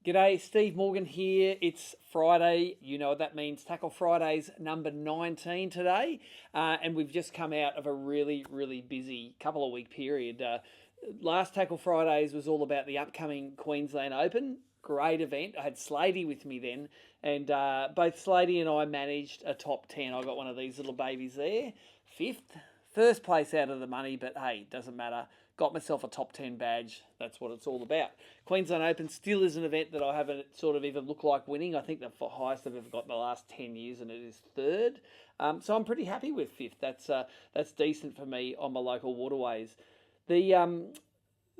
G'day, Steve Morgan here. It's Friday. You know what that means. Tackle Fridays number 19 today. And we've just come out of a really, really busy couple of week period. Last Tackle Fridays was all about the upcoming Queensland Open. Great event. I had Slady with me then. And both Slady and I managed a top 10. I got one of these little babies there. Fifth. First place out of the money, but hey, doesn't matter. Got myself a top 10 badge. That's what it's all about. Queensland Open still is an event that I haven't sort of even looked like winning. I think the highest I've ever got in the last 10 years, and it is third. So I'm pretty happy with fifth. That's decent for me on my local waterways. The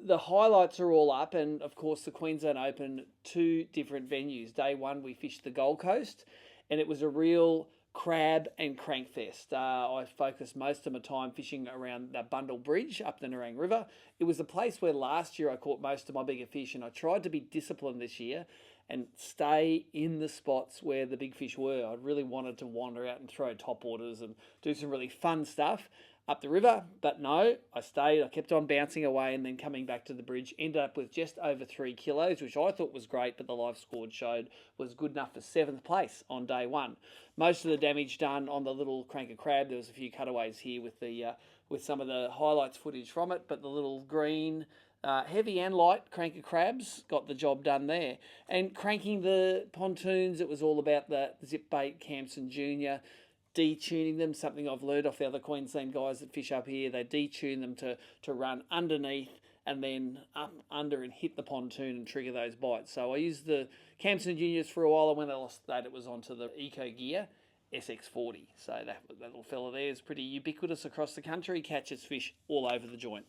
highlights are all up, and of course the Queensland Open, two different venues. Day one we fished the Gold Coast, and it was a real crab and crank fest. I focused most of my time fishing around the Bundle Bridge up the Nerang River. It was a place where last year I caught most of my bigger fish, and I tried to be disciplined this year and stay in the spots where the big fish were. I really wanted to wander out and throw top waters and do some really fun stuff up the river, but no, I stayed. I kept on bouncing away, and then coming back to the bridge, ended up with just over 3 kilos, which I thought was great, but the live scored showed was good enough for 7th place on day one. Most of the damage done on the little cranker crab. There was a few cutaways here with some of the highlights footage from it, but the little green, heavy and light cranker crabs got the job done there. And cranking the pontoons, it was all about the zip bait Campson Junior, detuning them, something I've learned off the other Queensland guys that fish up here. They detune them to run underneath and then up under and hit the pontoon and trigger those bites. So I used the Campson Juniors for a while, and when I lost that, it was onto the Eco Gear SX40. So that little fella there is pretty ubiquitous across the country, catches fish all over the joint.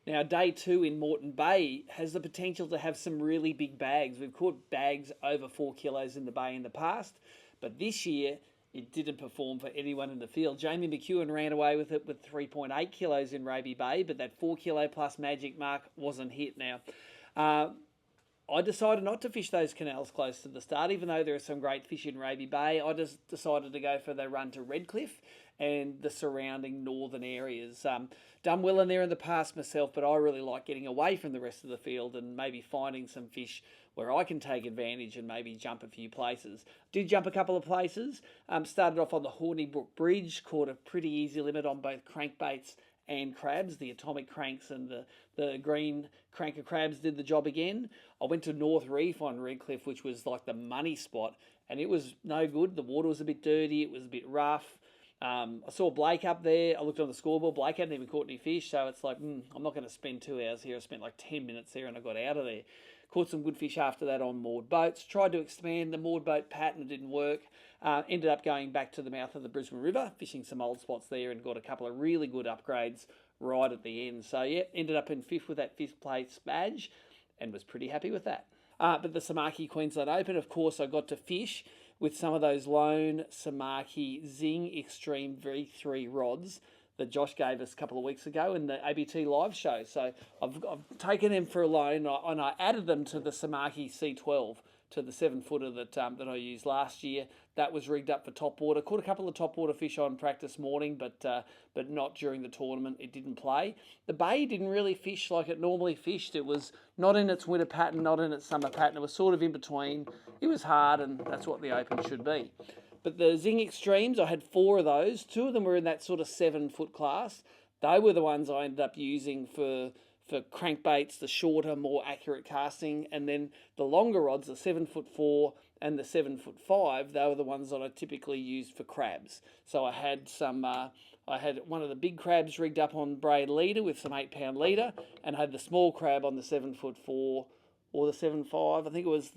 Now, day two in Moreton Bay has the potential to have some really big bags. We've caught bags over 4 kilos in the bay in the past, but this year it didn't perform for anyone in the field. Jamie McEwen ran away with it with 3.8 kilos in Raby Bay, but that 4 kilo plus magic mark wasn't hit. Now, I decided not to fish those canals close to the start, even though there are some great fish in Raby Bay. I just decided to go for the run to Redcliffe and the surrounding northern areas. Done well in there in the past myself, but I really like getting away from the rest of the field and maybe finding some fish where I can take advantage and maybe jump a few places. Did jump a couple of places. Started off on the Hornybrook Bridge, caught a pretty easy limit on both crankbaits and crabs. The atomic cranks and the green cranker crabs did the job again. I went to North Reef on Redcliffe, which was like the money spot, and it was no good. The water was a bit dirty. It was a bit rough. I saw Blake up there. I looked on the scoreboard. Blake hadn't even caught any fish, so it's like, I'm not going to spend 2 hours here. I spent like 10 minutes there, and I got out of there. Caught some good fish after that on moored boats. Tried to expand the moored boat pattern. It didn't work. Ended up going back to the mouth of the Brisbane River, fishing some old spots there, and got a couple of really good upgrades right at the end. So, yeah, ended up in fifth with that 5th place badge and was pretty happy with that. But the Samaki Queensland Open, of course, I got to fish with some of those lone Samaki Zing Extreme V3 rods that Josh gave us a couple of weeks ago in the ABT live show. So I've taken them for a loan, and I added them to the Samaki C12, to the 7-footer that I used last year. That was rigged up for topwater. Caught a couple of topwater fish on practice morning, but not during the tournament. It didn't play. The bay didn't really fish like it normally fished. It was not in its winter pattern, not in its summer pattern. It was sort of in between. It was hard, and that's what the Open should be. But the Zing Extremes, I had 4 of those. 2 of them were in that sort of 7-foot class. They were the ones I ended up using for crankbaits, the shorter, more accurate casting. And then the longer rods, the 7'4" and the 7'5", they were the ones that I typically used for crabs. So I had I had one of the big crabs rigged up on braid leader with some 8-pound leader, and had the small crab on the 7'4" or the 7'5". I think it was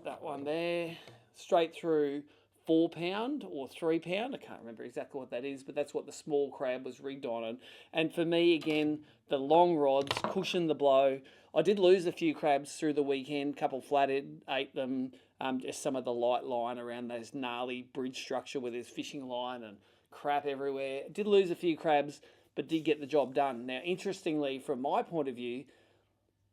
that one there, straight through 4-pound or 3-pound. I can't remember exactly what that is, but that's what the small crab was rigged on. And for me, again, the long rods cushion the blow. I did lose a few crabs through the weekend, couple flathead, ate them, just some of the light line around those gnarly bridge structure where there's fishing line and crap everywhere. Did lose a few crabs, but did get the job done. Now, interestingly, from my point of view,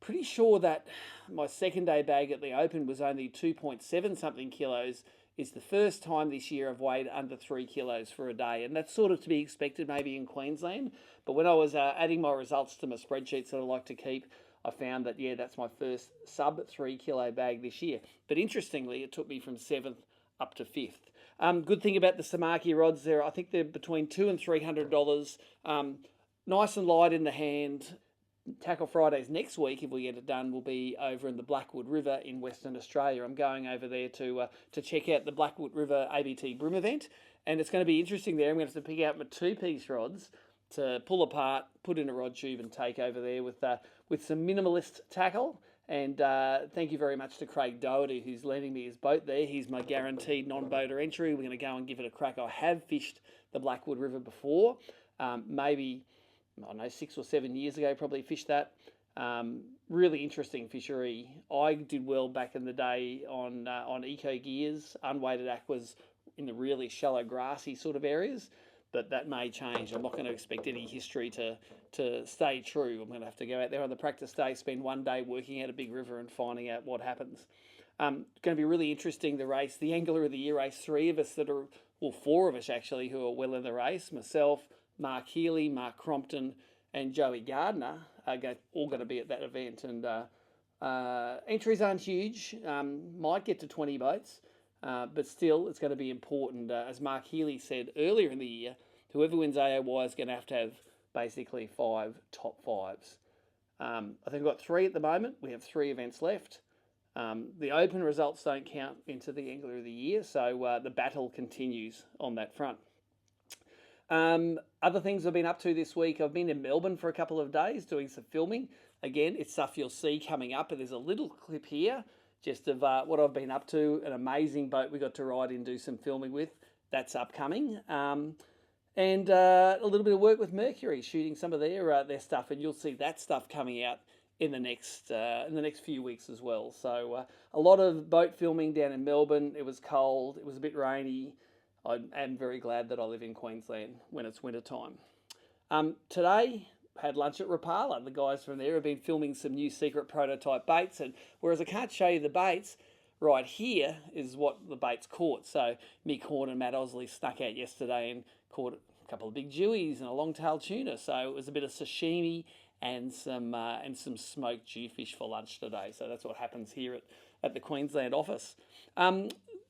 pretty sure that my second day bag at the Open was only 2.7 something kilos. It's the first time this year I've weighed under 3 kilos for a day, and that's sort of to be expected maybe in Queensland. But when I was adding my results to my spreadsheets that I like to keep, I found that, yeah, that's my first sub 3 kilo bag this year. But interestingly, it took me from 7th up to 5th. Good thing about the Samaki rods there, I think they're between $200 and $300. Nice and light in the hand. Tackle Fridays next week, if we get it done, will be over in the Blackwood River in Western Australia. I'm going over there to check out the Blackwood River ABT Bream event, and it's going to be interesting there. I'm going to have to pick out my 2-piece rods to pull apart, put in a rod tube, and take over there with some minimalist tackle. And thank you very much to Craig Doherty, who's lending me his boat there. He's my guaranteed non-boater entry. We're going to go and give it a crack. I have fished the Blackwood River before, maybe, I don't know, 6 or 7 years ago, probably fished that. Really interesting fishery. I did well back in the day on eco gears, unweighted aquas in the really shallow grassy sort of areas, but that may change. I'm not going to expect any history to stay true. I'm going to have to go out there on the practice day, spend one day working out a big river and finding out what happens. It's going to be really interesting, the race, the Angler of the Year race. 3 of us that are, well, 4 of us actually, who are well in the race, myself, Mark Healy, Mark Crompton, and Joey Gardner are all going to be at that event. And entries aren't huge, might get to 20 boats, but still it's going to be important. As Mark Healy said earlier in the year, whoever wins AOY is going to have basically 5 top 5s. I think we've got 3 at the moment. We have 3 events left. The Open results don't count into the Angler of the Year, so the battle continues on that front. Other things I've been up to this week, I've been in Melbourne for a couple of days doing some filming. Again, it's stuff you'll see coming up, but there's a little clip here just of what I've been up to. An amazing boat we got to ride in, do some filming with. That's upcoming. And a little bit of work with Mercury, shooting some of their stuff, and you'll see that stuff coming out in the next few weeks as well. So a lot of boat filming down in Melbourne. It was cold. It was a bit rainy. I am very glad that I live in Queensland when it's winter time. Today, had lunch at Rapala. The guys from there have been filming some new secret prototype baits, and whereas I can't show you the baits, right here is what the baits caught. So Mick Horn and Matt Osley snuck out yesterday and caught a couple of big jewies and a long-tailed tuna. So it was a bit of sashimi and some smoked jewfish for lunch today. So that's what happens here at the Queensland office.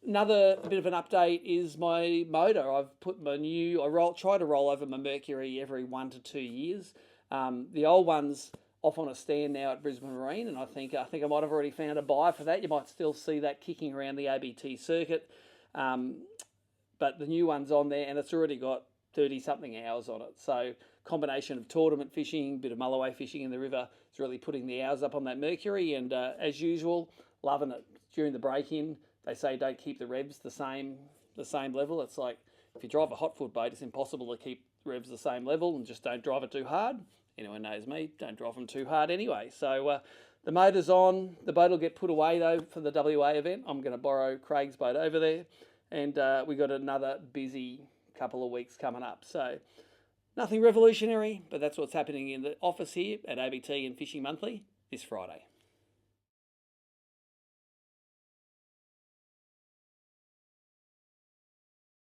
Another bit of an update is my motor. I've put my new, try to roll over my Mercury every 1 to 2 years. The old one's off on a stand now at Brisbane Marine, and I think I might have already found a buyer for that. You might still see that kicking around the ABT circuit. But the new one's on there, and it's already got 30-something hours on it. So combination of tournament fishing, bit of mulloway fishing in the river, is really putting the hours up on that Mercury, and as usual, loving it. During the break-in, they say don't keep the revs the same level. It's like if you drive a hot foot boat, it's impossible to keep revs the same level, and just don't drive it too hard. Anyone knows me, don't drive them too hard anyway. So the motor's on. The boat will get put away though for the WA event. I'm going to borrow Craig's boat over there, and we got another busy couple of weeks coming up. So nothing revolutionary, but that's what's happening in the office here at ABT and Fishing Monthly this Friday.